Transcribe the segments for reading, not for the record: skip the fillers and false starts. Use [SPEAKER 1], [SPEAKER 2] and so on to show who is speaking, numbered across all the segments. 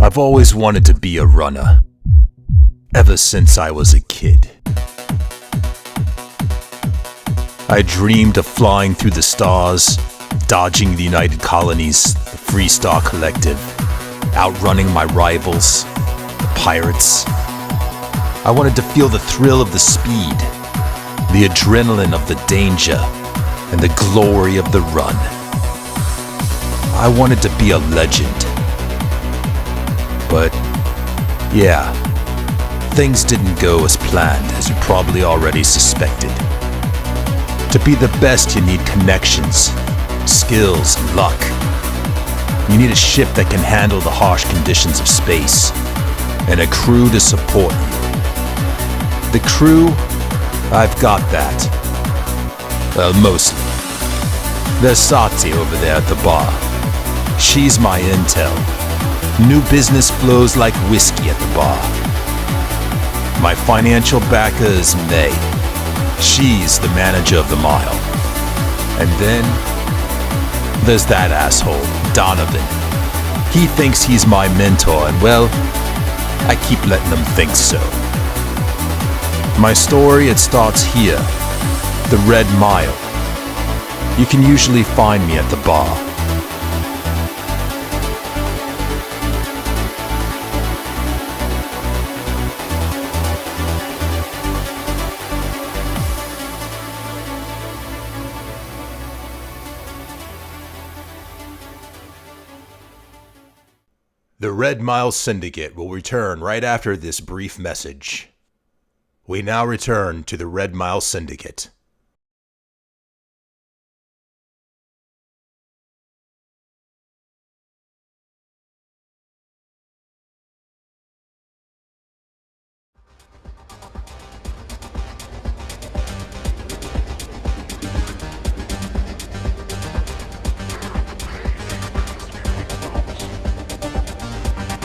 [SPEAKER 1] I've always wanted to be a runner, ever since I was a kid. I dreamed of flying through the stars, dodging the United Colonies, the Free Star Collective, outrunning my rivals, the pirates. I wanted to feel the thrill of the speed, the adrenaline of the danger, and the glory of the run. I wanted to be a legend. But, yeah, things didn't go as planned, as you probably already suspected. To be the best, you need connections, skills, and luck. You need a ship that can handle the harsh conditions of space, and a crew to support you. The crew, I've got that. Well, mostly. There's Sati over there at the bar. She's my intel. New business flows like whiskey at the bar. My financial backer is May. She's the manager of the Mile. And then there's that asshole, Donovan. He thinks he's my mentor, and well, I keep letting him think so. My story, it starts here, the Red Mile. You can usually find me at the bar. The Red Mile Syndicate will return right after this brief message. We now return to the Red Mile Syndicate.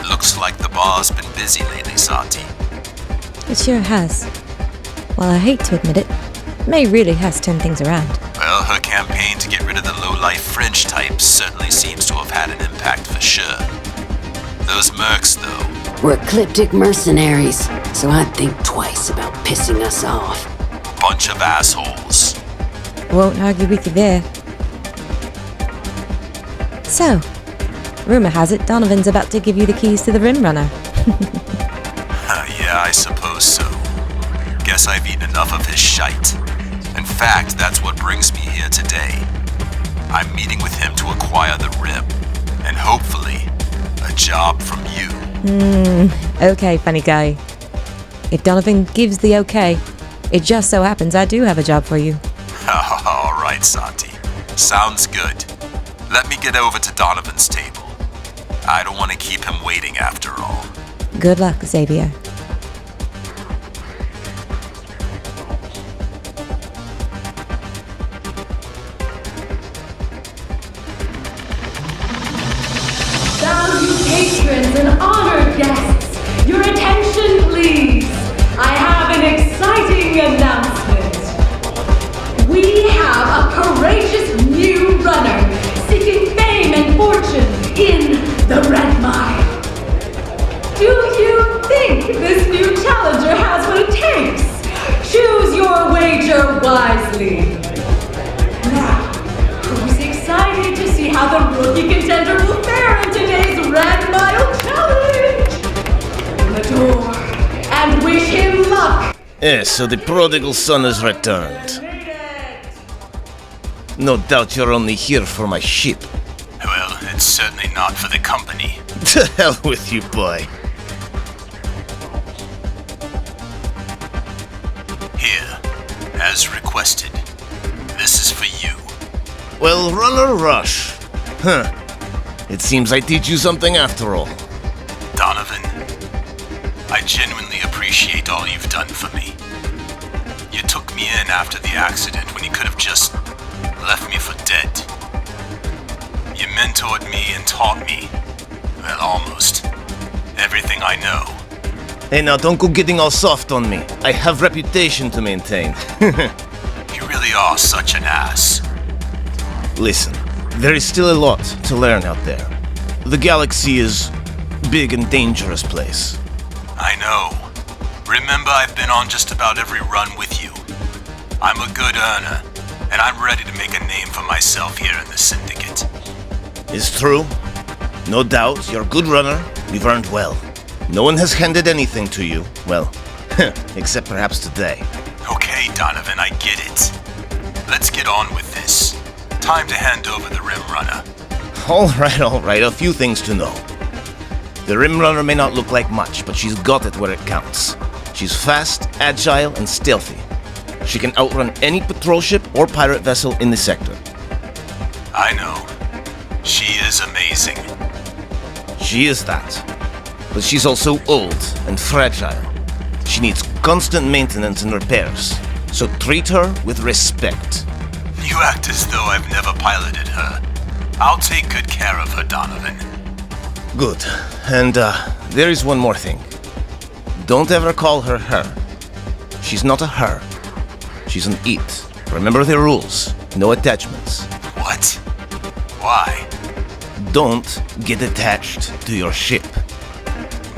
[SPEAKER 1] Looks like the bar's been busy lately, Sati.
[SPEAKER 2] It sure has. While I hate to admit it, May really has turned things around.
[SPEAKER 1] Well, her campaign to get rid of the low-life fringe types certainly seems to have had an impact for sure. Those mercs, though.
[SPEAKER 3] We're ecliptic mercenaries, so I'd think twice about pissing us off.
[SPEAKER 1] Bunch of assholes.
[SPEAKER 2] Won't argue with you there. So, rumor has it Donovan's about to give you the keys to the Rim Runner.
[SPEAKER 1] Yeah, I suppose so. Guess I've eaten enough of his shite. In fact, that's what brings me here today. I'm meeting with him to acquire the Rim, and hopefully, a job from you.
[SPEAKER 2] Okay, funny guy. If Donovan gives the okay, it just so happens I do have a job for you.
[SPEAKER 1] All right, Sati. Sounds good. Let me get over to Donovan's table. I don't want to keep him waiting after all.
[SPEAKER 2] Good luck, Xavier.
[SPEAKER 4] Valued patrons and honored guests, your attention please. I have an exciting announcement. We have a courageous new runner seeking fame and fortune in the Red Mile. Do you think this new challenger has what it takes? Choose your wager wisely. Now, who's excited to see how the rookie contender will fare in today's Red Mile Challenge? Open the door and wish him luck.
[SPEAKER 5] Yes, so the prodigal son has returned. No doubt you're only here for my ship.
[SPEAKER 1] Well, it's certainly not for the company.
[SPEAKER 5] To hell with you, boy.
[SPEAKER 1] Here, as requested. This is for you.
[SPEAKER 5] Well, Runner Rush. Huh. It seems I teach you something after all.
[SPEAKER 1] Donovan, I genuinely appreciate all you've done for me. You took me in after the accident when you could have just left me for dead. You mentored me and taught me, well, almost, everything I know.
[SPEAKER 5] Hey, now don't go getting all soft on me. I have reputation to maintain.
[SPEAKER 1] You really are such an ass.
[SPEAKER 5] Listen, there is still a lot to learn out there. The galaxy is big and dangerous place.
[SPEAKER 1] I know. Remember, I've been on just about every run with you. I'm a good earner, and I'm ready to make a name for myself here in the Syndicate.
[SPEAKER 5] It's true. No doubt, you're a good runner. You've earned well. No one has handed anything to you. Well, except perhaps today.
[SPEAKER 1] Okay, Donovan, I get it. Let's get on with this. Time to hand over the Rim Runner.
[SPEAKER 5] All right. A few things to know. The Rim Runner may not look like much, but she's got it where it counts. She's fast, agile, and stealthy. She can outrun any patrol ship or pirate vessel in the sector.
[SPEAKER 1] I know. She is amazing.
[SPEAKER 5] She is that. But she's also old and fragile. She needs constant maintenance and repairs. So treat her with respect.
[SPEAKER 1] You act as though I've never piloted her. I'll take good care of her, Donovan.
[SPEAKER 5] Good. And there is one more thing. Don't ever call her her. She's not a her. She's an it. Remember the rules. No attachments.
[SPEAKER 1] What? Why?
[SPEAKER 5] Don't get attached to your ship.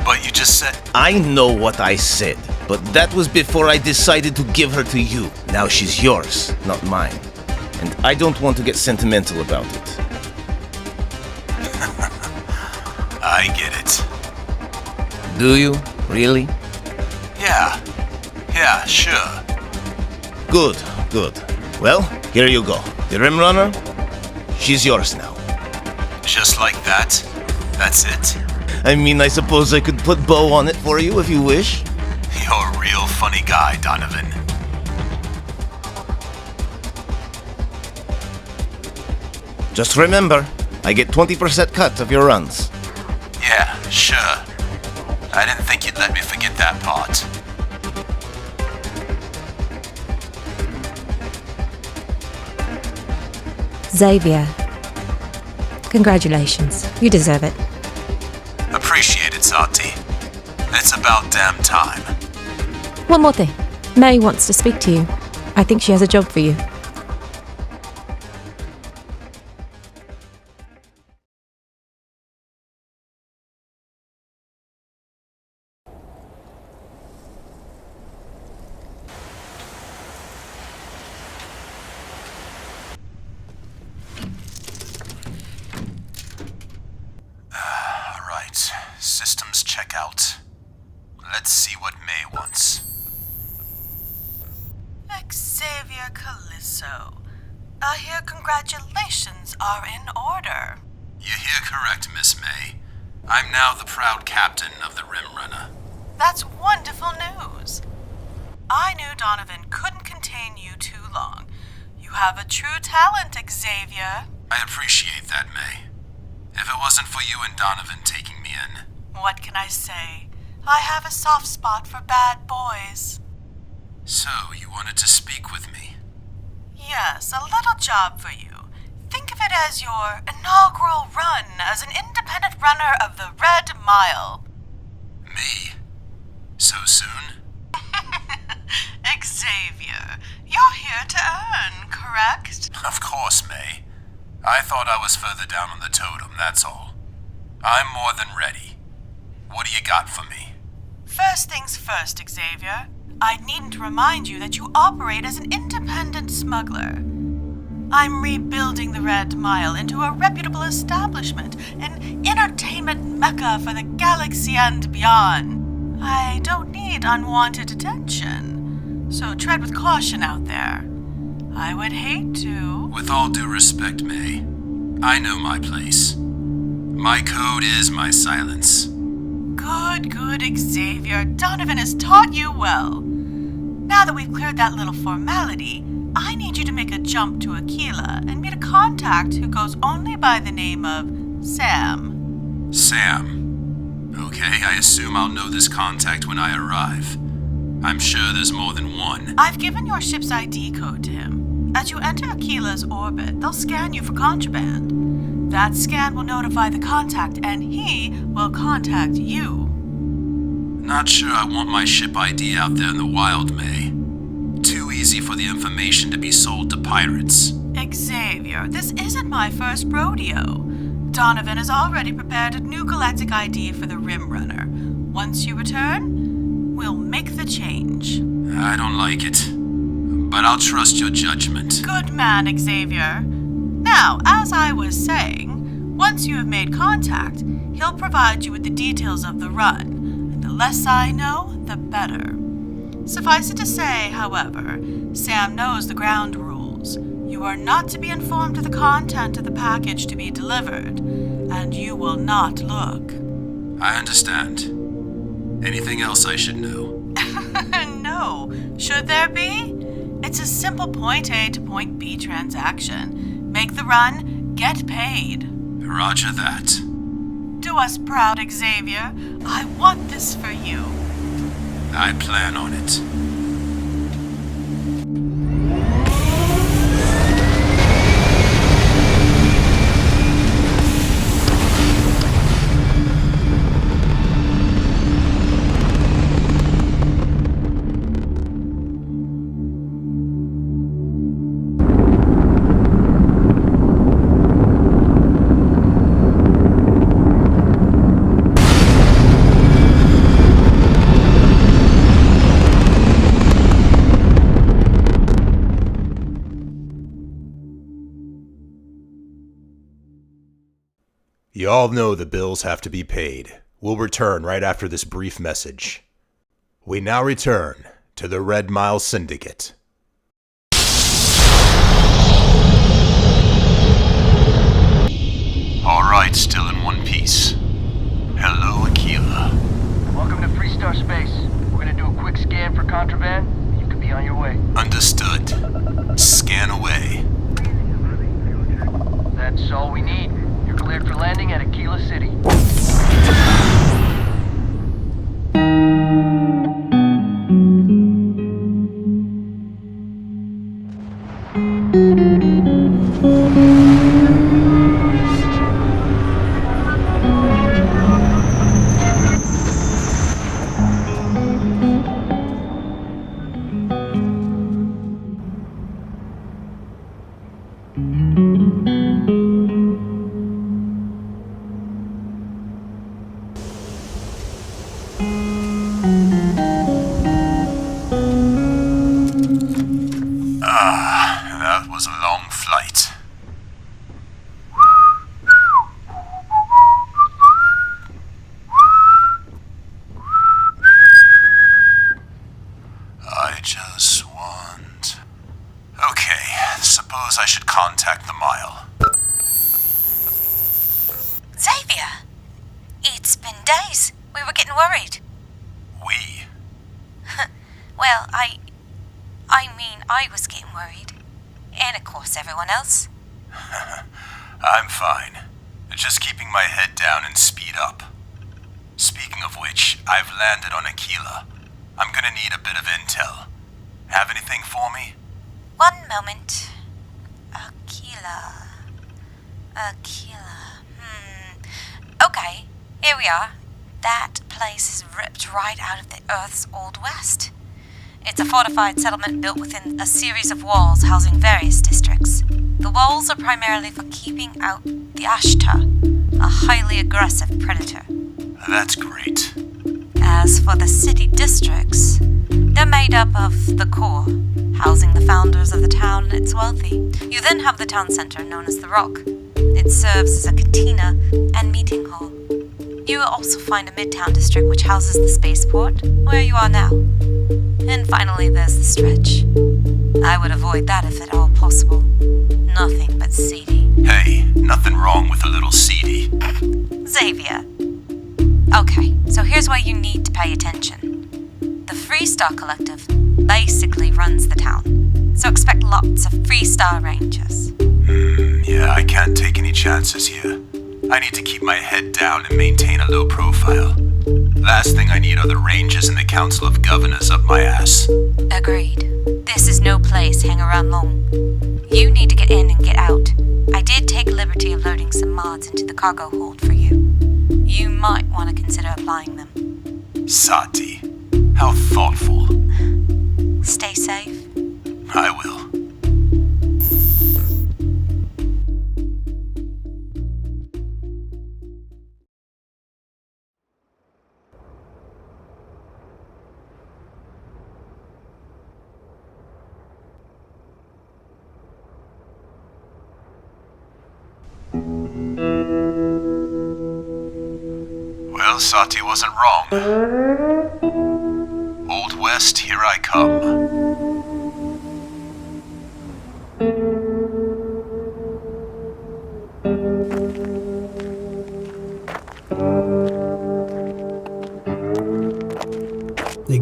[SPEAKER 1] But you just said...
[SPEAKER 5] I know what I said, but that was before I decided to give her to you. Now she's yours, not mine. And I don't want to get sentimental about it.
[SPEAKER 1] I get it.
[SPEAKER 5] Do you? Really?
[SPEAKER 1] Yeah, sure.
[SPEAKER 5] Good. Well, here you go. The Rim Runner, she's yours now.
[SPEAKER 1] Just like that? That's it?
[SPEAKER 5] I mean, I suppose I could put bow on it for you if you wish.
[SPEAKER 1] You're a real funny guy, Donovan.
[SPEAKER 5] Just remember, I get 20% cut of your runs.
[SPEAKER 1] Yeah, sure. I didn't think you'd let me forget that part.
[SPEAKER 2] Xavier, congratulations. You deserve it.
[SPEAKER 1] Appreciate it, Zati. It's about damn time.
[SPEAKER 2] One more thing. May wants to speak to you. I think she has a job for you.
[SPEAKER 1] Systems check out. Let's see what May wants.
[SPEAKER 6] Xavier Caliso, I hear congratulations are in order.
[SPEAKER 1] You hear correct, Miss May. I'm now the proud captain of the Rim Runner.
[SPEAKER 6] That's wonderful news. I knew Donovan couldn't contain you too long. You have a true talent, Xavier.
[SPEAKER 1] I appreciate that, May. If it wasn't for you and Donovan taking me in...
[SPEAKER 6] What can I say? I have a soft spot for bad boys.
[SPEAKER 1] So, you wanted to speak with me?
[SPEAKER 6] Yes, a little job for you. Think of it as your inaugural run as an independent runner of the Red Mile.
[SPEAKER 1] Me? So soon?
[SPEAKER 6] Xavier, you're here to earn, correct?
[SPEAKER 1] Of course, May. I thought I was further down on the totem, that's all. I'm more than ready. What do you got for me?
[SPEAKER 6] First things first, Xavier. I needn't remind you that you operate as an independent smuggler. I'm rebuilding the Red Mile into a reputable establishment, an entertainment mecca for the galaxy and beyond. I don't need unwanted attention, so tread with caution out there. I would hate to...
[SPEAKER 1] With all due respect, May, I know my place. My code is my silence.
[SPEAKER 6] Good, Xavier. Donovan has taught you well. Now that we've cleared that little formality, I need you to make a jump to Akilia and meet a contact who goes only by the name of Sam.
[SPEAKER 1] Sam. Okay, I assume I'll know this contact when I arrive. I'm sure there's more than one.
[SPEAKER 6] I've given your ship's ID code to him. As you enter Akilia's orbit, they'll scan you for contraband. That scan will notify the contact, and he will contact you.
[SPEAKER 1] Not sure I want my ship ID out there in the wild, May. Too easy for the information to be sold to pirates.
[SPEAKER 6] Xavier, this isn't my first rodeo. Donovan has already prepared a new galactic ID for the Rim Runner. Once you return, we'll make the change.
[SPEAKER 1] I don't like it, but I'll trust your judgment.
[SPEAKER 6] Good man, Xavier. Now, as I was saying, once you have made contact, he'll provide you with the details of the run, and the less I know, the better. Suffice it to say, however, Sam knows the ground rules. You are not to be informed of the content of the package to be delivered, and you will not look.
[SPEAKER 1] I understand. Anything else I should know?
[SPEAKER 6] No. Should there be? It's a simple point A to point B transaction. Make the run, get paid.
[SPEAKER 1] Roger that.
[SPEAKER 6] Do us proud, Xavier. I want this for you.
[SPEAKER 1] I plan on it. You all know the bills have to be paid. We'll return right after this brief message. We now return to the Red Mile Syndicate. All right, still in one piece. Hello, Akilia.
[SPEAKER 7] Welcome to Freestar Space. We're gonna do a quick scan for contraband, and you can be on your way.
[SPEAKER 1] Understood. Scan away.
[SPEAKER 7] That's all we need. You're cleared for landing at Akilia City.
[SPEAKER 1] That was a long flight. I just want... Okay, suppose I should contact the Mile.
[SPEAKER 2] Xavier! It's been days. We were getting worried.
[SPEAKER 1] We?
[SPEAKER 2] Well, I was getting worried. And of course everyone else.
[SPEAKER 1] I'm fine. Just keeping my head down and speed up. Speaking of which, I've landed on Akilia. I'm gonna need a bit of intel. Have anything for me?
[SPEAKER 2] One moment. Akilia. Okay, here we are. That place is ripped right out of the Earth's Old West. It's a fortified settlement built within a series of walls housing various districts. The walls are primarily for keeping out the Ashtar, a highly aggressive predator.
[SPEAKER 1] That's great.
[SPEAKER 2] As for the city districts, they're made up of the core, housing the founders of the town and its wealthy. You then have the town center known as the Rock. It serves as a cantina and meeting hall. You will also find a midtown district which houses the spaceport, where you are now. And finally there's the Stretch. I would avoid that if at all possible. Nothing but seedy.
[SPEAKER 1] Hey, nothing wrong with a little seedy.
[SPEAKER 2] Xavier. Okay, so here's why you need to pay attention. The Freestar Collective basically runs the town, so expect lots of Freestar Rangers.
[SPEAKER 1] Yeah, I can't take any chances here. I need to keep my head down and maintain a low profile. Last thing I need are the Rangers and the Council of Governors up my ass.
[SPEAKER 2] Agreed. This is no place hang around long. You need to get in and get out. I did take liberty of loading some mods into the cargo hold for you. You might want to consider applying them.
[SPEAKER 1] Sati, how thoughtful.
[SPEAKER 2] Stay safe.
[SPEAKER 1] I will. Well, Sati wasn't wrong. Old West, here I come.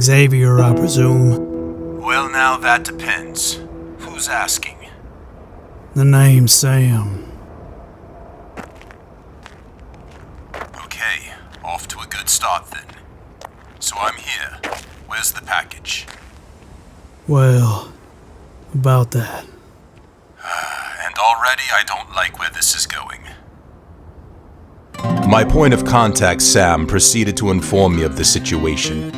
[SPEAKER 8] Xavier, I presume.
[SPEAKER 1] Well, now that depends. Who's asking?
[SPEAKER 8] The name's Sam.
[SPEAKER 1] Okay, off to a good start then. So I'm here. Where's the package?
[SPEAKER 8] Well, about that.
[SPEAKER 1] And already I don't like where this is going. My point of contact, Sam, proceeded to inform me of the situation.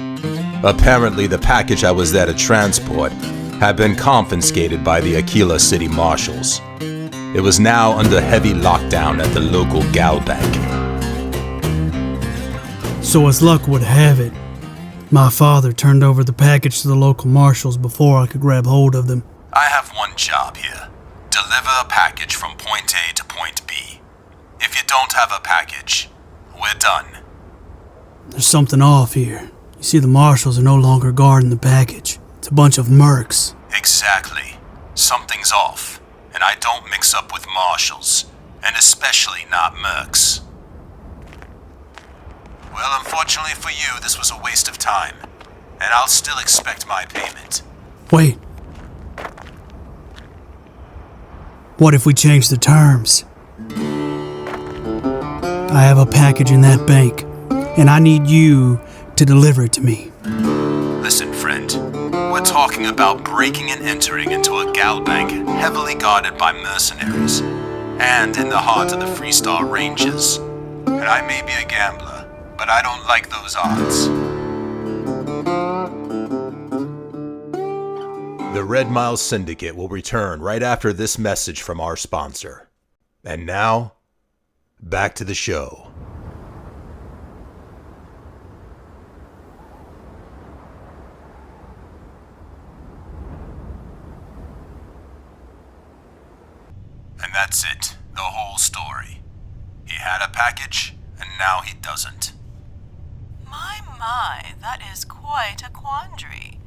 [SPEAKER 1] Apparently, the package I was there to transport had been confiscated by the Akilia city marshals. It was now under heavy lockdown at the local gal bank.
[SPEAKER 8] So as luck would have it, my father turned over the package to the local marshals before I could grab hold of them.
[SPEAKER 1] I have one job here. Deliver a package from point A to point B. If you don't have a package, we're done.
[SPEAKER 8] There's something off here. You see, the marshals are no longer guarding the package. It's a bunch of mercs.
[SPEAKER 1] Exactly. Something's off. And I don't mix up with marshals. And especially not mercs. Well, unfortunately for you, this was a waste of time. And I'll still expect my payment.
[SPEAKER 8] Wait. What if we change the terms? I have a package in that bank, and I need you to deliver it to me.
[SPEAKER 1] Listen, friend. We're talking about breaking and entering into a gal bank heavily guarded by mercenaries, and in the heart of the Freestar Ranges. And I may be a gambler, but I don't like those odds. The Red Mile Syndicate will return right after this message from our sponsor. And now, back to the show. And that's it, the whole story. He had a package, and now he doesn't.
[SPEAKER 6] My, that is quite a quandary.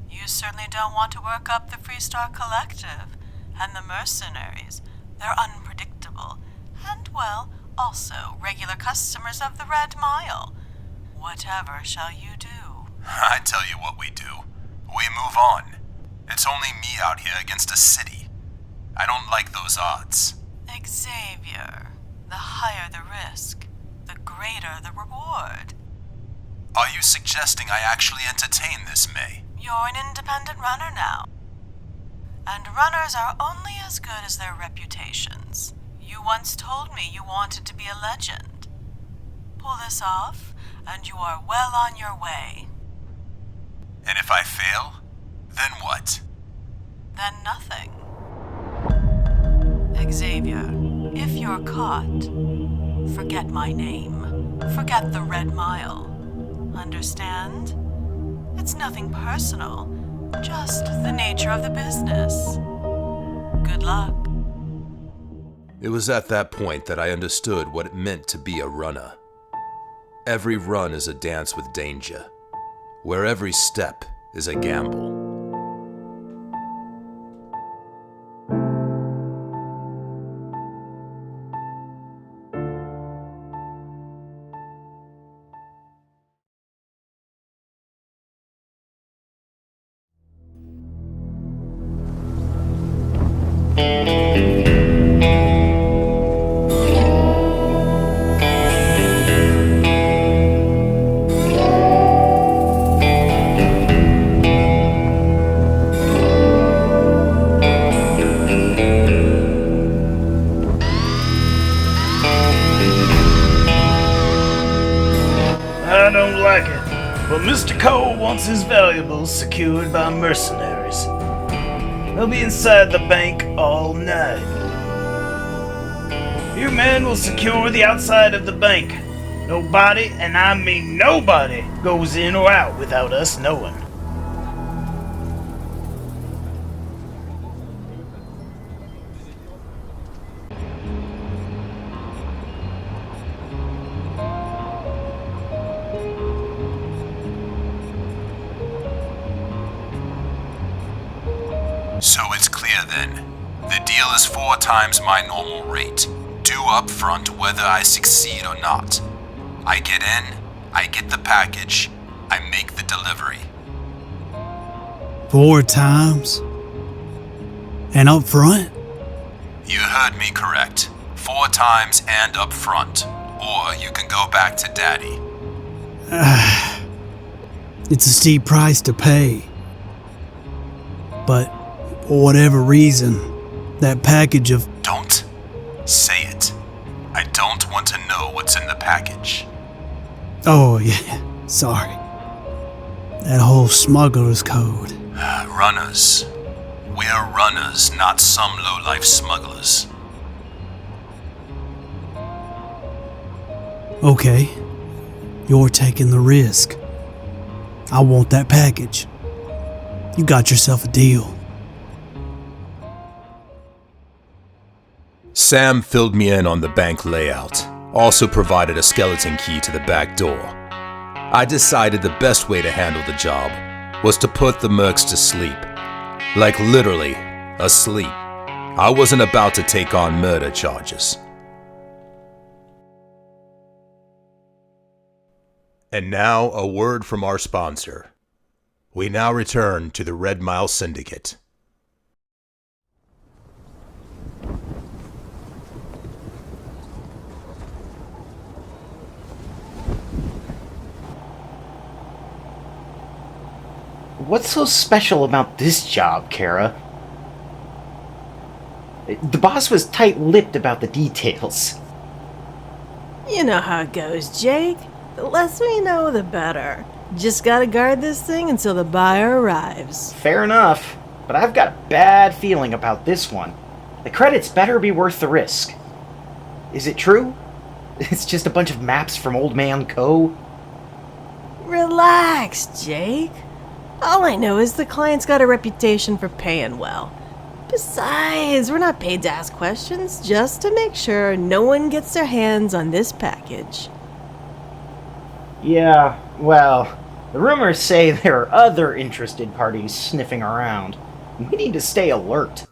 [SPEAKER 6] You certainly don't want to work up the Freestar Collective and the mercenaries. They're unpredictable, and, well, also regular customers of the Red Mile. Whatever shall you do?
[SPEAKER 1] I tell you what we do. We move on. It's only me out here against a city. I don't like those odds.
[SPEAKER 6] Xavier, the higher the risk, the greater the reward.
[SPEAKER 1] Are you suggesting I actually entertain this, May?
[SPEAKER 6] You're an independent runner now. And runners are only as good as their reputations. You once told me you wanted to be a legend. Pull this off, and you are well on your way.
[SPEAKER 1] And if I fail, then what?
[SPEAKER 6] Then nothing. Xavier, if you're caught, forget my name. Forget the Red Mile. Understand? It's nothing personal, just the nature of the business. Good luck.
[SPEAKER 1] It was at that point that I understood what it meant to be a runner. Every run is a dance with danger, where every step is a gamble.
[SPEAKER 9] I don't like it, but Mr. Coe wants his valuables secured by mercenaries. They'll be inside the bank all night. Your men will secure the outside of the bank. Nobody, and I mean nobody, goes in or out without us knowing.
[SPEAKER 1] So it's clear then. The deal is 4 times my normal rate. Due up front whether I succeed or not. I get in, I get the package, I make the delivery.
[SPEAKER 8] 4 times? And up front?
[SPEAKER 1] You heard me correct. 4 times and up front. Or you can go back to Daddy.
[SPEAKER 8] It's a steep price to pay. But for whatever reason, that package of...
[SPEAKER 1] Don't say it. I don't want to know what's in the package.
[SPEAKER 8] Oh, yeah, sorry. That whole smuggler's code.
[SPEAKER 1] Runners. We're runners, not some low-life smugglers.
[SPEAKER 8] Okay, you're taking the risk. I want that package. You got yourself a deal.
[SPEAKER 1] Sam filled me in on the bank layout, also provided a skeleton key to the back door. I decided the best way to handle the job was to put the mercs to sleep. Like literally, asleep. I wasn't about to take on murder charges. And now, a word from our sponsor. We now return to the Red Mile Syndicate.
[SPEAKER 10] What's so special about this job, Kara? The boss was tight-lipped about the details.
[SPEAKER 6] You know how it goes, Jake. The less we know, the better. Just gotta guard this thing until the buyer arrives.
[SPEAKER 10] Fair enough, but I've got a bad feeling about this one. The credits better be worth the risk. Is it true? It's just a bunch of maps from Old Man Coe?
[SPEAKER 6] Relax, Jake. All I know is the client's got a reputation for paying well. Besides, we're not paid to ask questions, just to make sure no one gets their hands on this package.
[SPEAKER 10] Yeah, well, the rumors say there are other interested parties sniffing around. We need to stay alert.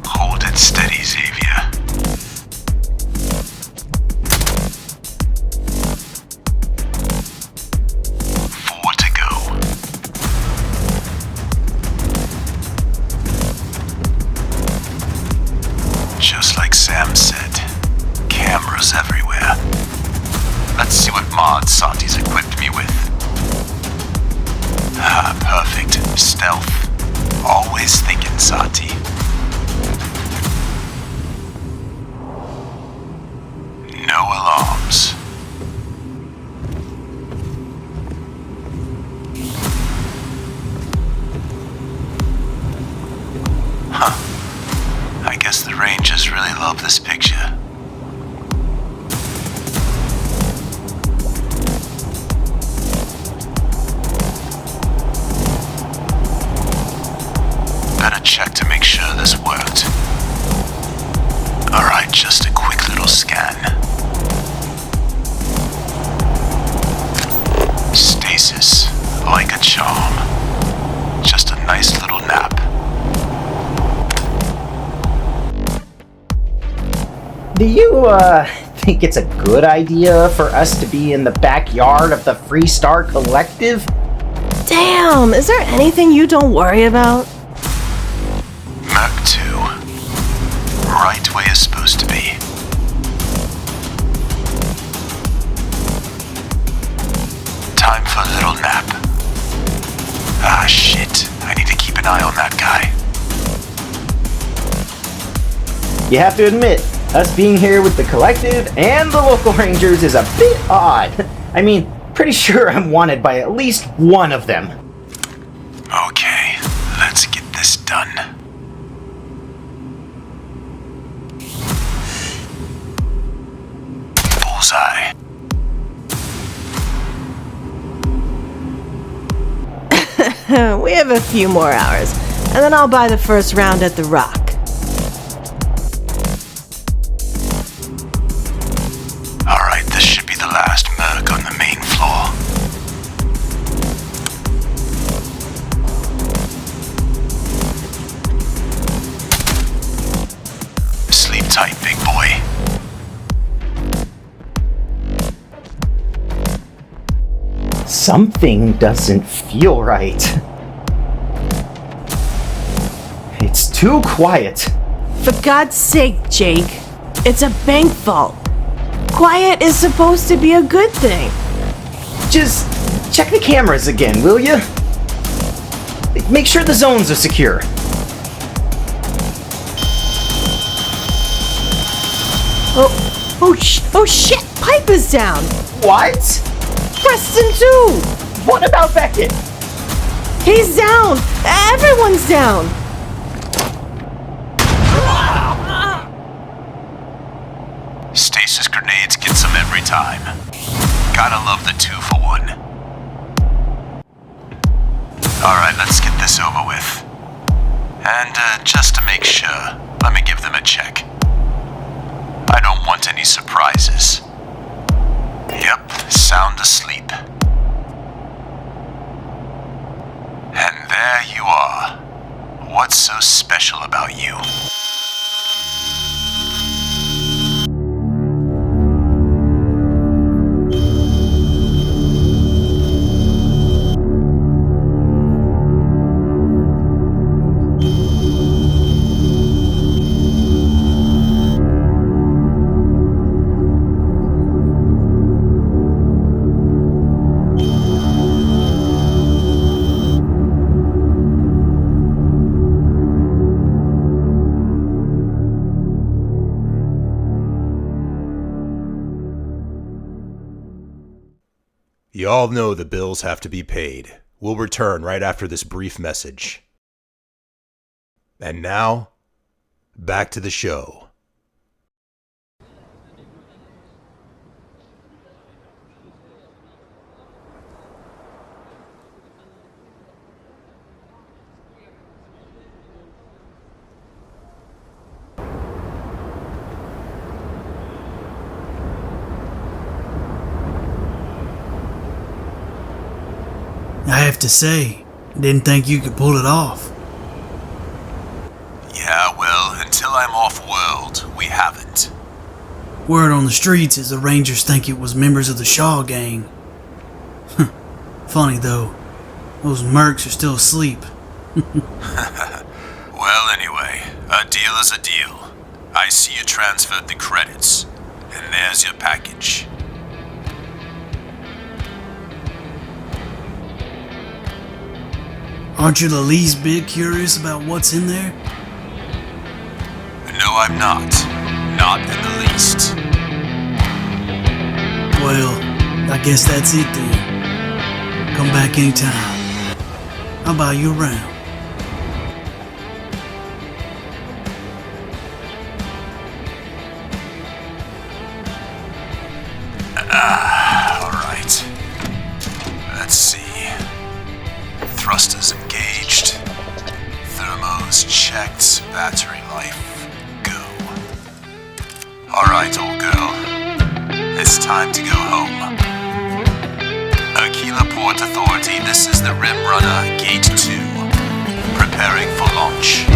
[SPEAKER 1] Hold it steady, Xavier. 4 to go. Just like Sam said, cameras everywhere. Let's see what mods Sati's equipped me with. Ah, perfect. Stealth. Always thinking, Sati. No alarms. I guess the Rangers really love this picture. Better check to make sure this worked. Alright, just a quick little scan. Stasis, like a charm. Just a nice little nap.
[SPEAKER 10] Do you, think it's a good idea for us to be in the backyard of the Freestar Collective?
[SPEAKER 6] Damn, is there anything you don't worry about?
[SPEAKER 1] Merc 2. Right where you're supposed to be. Time for a little nap. Ah, shit. I need to keep an eye on that guy.
[SPEAKER 10] You have to admit, us being here with the Collective and the local Rangers is a bit odd. I mean, pretty sure I'm wanted by at least one of them.
[SPEAKER 1] Okay, let's get this done. Bullseye.
[SPEAKER 6] We have a few more hours, and then I'll buy the first round at the Rock.
[SPEAKER 1] tight, big boy.
[SPEAKER 10] Something doesn't feel right. It's too quiet.
[SPEAKER 11] For God's sake, Jake. It's a bank vault. Quiet is supposed to be a good thing.
[SPEAKER 10] Just check the cameras again, will you? Make sure the zones are secure.
[SPEAKER 11] Oh shit! Pipe is down!
[SPEAKER 10] What?
[SPEAKER 11] Preston too!
[SPEAKER 10] What about Beckett?
[SPEAKER 11] He's down! Everyone's down!
[SPEAKER 1] Stasis grenades gets them every time. Gotta love the 2-for-1. Alright, let's get this over with. And just to make sure, let me give them a check. I don't want any surprises. Yep, sound asleep. And there you are. What's so special about you? You all know the bills have to be paid. We'll return right after this brief message. And now, back to the show.
[SPEAKER 8] I have to say, I didn't think you could pull it off.
[SPEAKER 1] Yeah, well, until I'm off-world, we haven't.
[SPEAKER 8] Word on the streets is the Rangers think it was members of the Shaw gang. Funny though, those mercs are still asleep.
[SPEAKER 1] Well, anyway, a deal is a deal. I see you transferred the credits, and there's your package.
[SPEAKER 8] Aren't you the least bit curious about what's in there?
[SPEAKER 1] No, I'm not. Not in the least.
[SPEAKER 8] Well, I guess that's it then. Come back anytime. I'll buy you around.
[SPEAKER 1] Alright. Let's see. Thrusters engaged. Thermos checked. Battery life. Go. Alright, old girl. It's time to go home. Akilia Port Authority, this is the Rim Runner, Gate 2. Preparing for launch.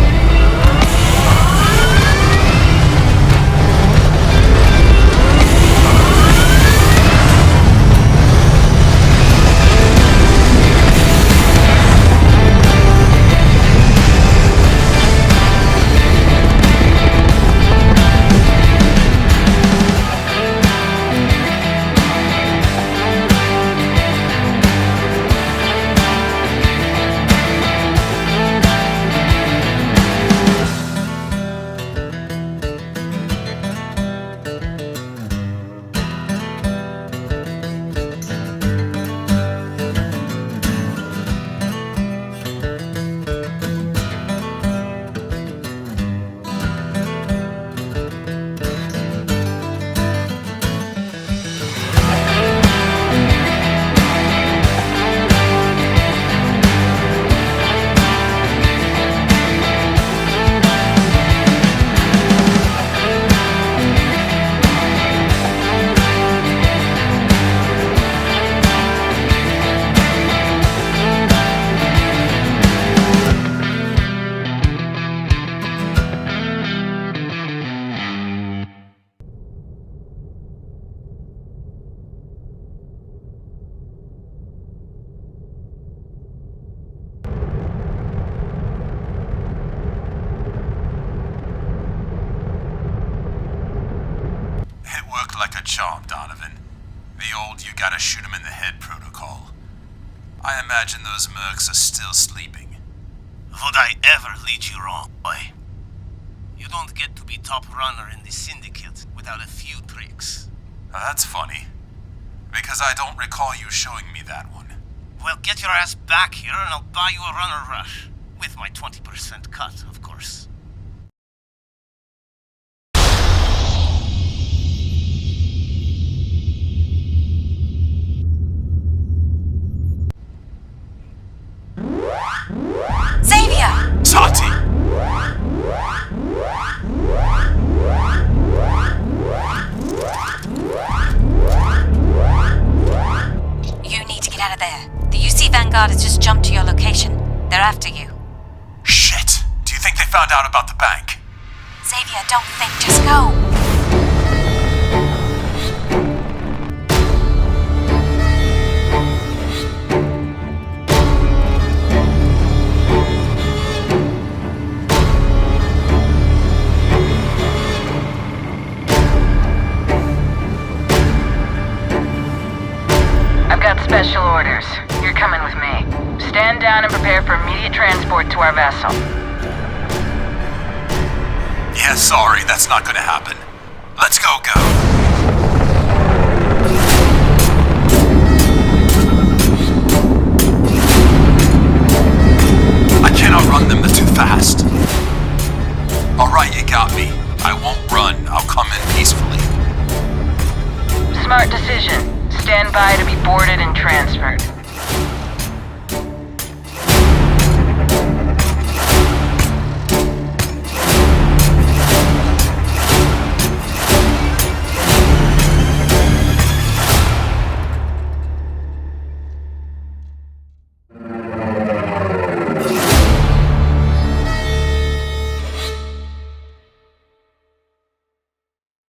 [SPEAKER 1] like a charm, Donovan. The old you gotta shoot him in the head protocol. I imagine those mercs are still sleeping.
[SPEAKER 5] Would I ever lead you wrong, boy? You don't get to be top runner in the Syndicate without a few tricks.
[SPEAKER 1] That's funny, because I don't recall you showing me that one.
[SPEAKER 5] Well, get your ass back here and I'll buy you a runner rush. With my 20% cut, of course.
[SPEAKER 2] Xavier!
[SPEAKER 1] Tati!
[SPEAKER 2] You need to get out of there. The UC Vanguard has just jumped to your location. They're after you.
[SPEAKER 1] Shit! Do you think they found out about the bank?
[SPEAKER 2] Xavier, don't think, just go.
[SPEAKER 7] I've got special orders. You're coming with me. Stand down and prepare for immediate transport to our vessel.
[SPEAKER 1] Yeah, sorry, that's not gonna happen. Let's go. I cannot run them, they're too fast. Alright, you got me. I won't run, I'll come in peacefully.
[SPEAKER 7] Smart decision. Stand by to be boarded and transferred.